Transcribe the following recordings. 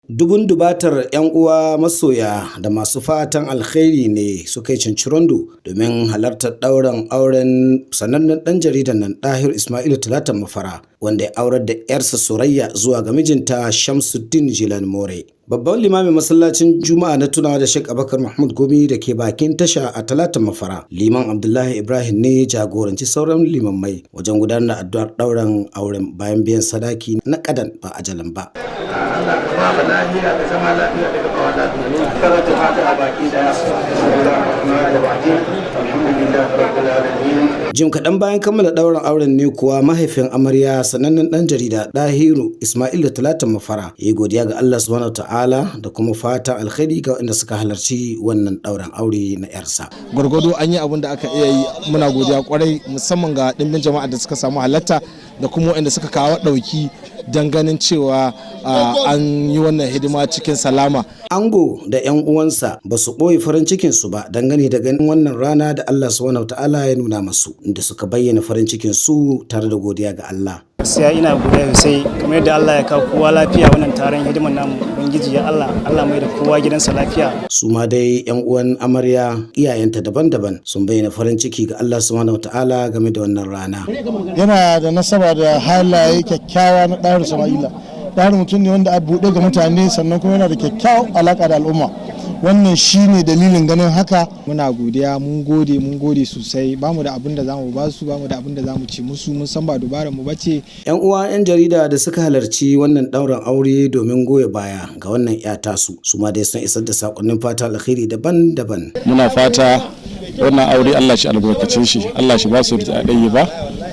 Dubun dubatar 'yan uwa masoya da masu fatan alkhairi ne suka yi cincirindo domin halartar ɗaurin auren sanannen ɗan jaridan nan Ɗahiru Ismail Talatan Mafara, wanda ya aurar da 'yarsa Surayya zuwa ga mijinta Shamsuddin Jilani More. Babban limamin masallacin Juma'a na tunawa da Sheikh Abubakar Mahmud Gumi da ke bakin tasha a Talatan Mafara, Liman Abdullahi Ibrahim ne jagoranci sauran limammai wajen gudanar da addu'ar ɗaurin auren bayan biyan sadaki na ƙadan ba ajalan ba. Allah ka ba mu lafiya da zama lafiya da gaba lafiya. Karanta fata a baki daya. Alhamdulillah rabbil alamin. Jim kaɗan bayan kammala ɗaurin auren ne kuwa mahaifin amarya sanannen ɗan jarida Ɗahiru Ismail Talatan Mafara ya yi godiya ga Allah subhanahu ta'ala da kuma fatan alkhairi ga waɗanda suka halarci wannan ɗaurin aure na 'yarsa. Gwargwado an yi abin da aka iya yi, muna godiya kwarai musamman ga ɗimbin jama'a da suka samu halatta da kuma waɗanda suka kawo ɗauki don ganin cewa an yi wannan hidima cikin salama. Ango da 'yan uwansa ba su ɓoye farin cikinsu ba dangane da ganin wannan rana da Allah subhanahu ta'ala ya nuna masu, inda suka bayyana farin cikin su tare da godiya ga Allah. Gaskiya ina godiya sosai kamar yadda Allah ya kawo kowa lafiya wannan taron hidiman namu, ubangiji ya Allah mai da kowa gidansa lafiya. Su ma dai 'yan uwan amarya iyayenta daban-daban sun bayyana farin ciki ga Allah subhanahu ta'ala game da wannan rana. Yana da nasaba da halaye kyakkyawa na Ɗahiru Sama'ila. Ɗahiru mutum ne wanda a buɗe ga mutane, sannan kuma yana da kyakkyawan alaƙa da al'umma. Wannan shi ne dalilin ganin haka. Muna godiya, mun gode sosai. Bamu da abin da zamu ba su, bamu da abin da zamu ci musu, mun san ba dubaran mu bace. 'Yan uwa 'yan jarida da suka halarci wannan ɗaurin aure domin goya baya ga wannan 'ya tasu, su ma dai sun isar da sakonnin fata alkhairi daban-daban. Muna fata wannan aure Allah shi albarkace shi, Allah shi ba su da ba,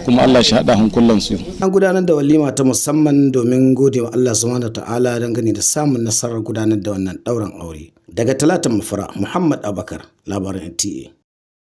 kuma Allah shi haɗa hankulansu. An gudanar da walima ta musamman domin gode wa Allah subhanahu ta'ala dangane da samun nasarar gudanar da wannan ɗaurin aure. Daga Talatan Mafara, Muhammad Abubakar, labarin NTA.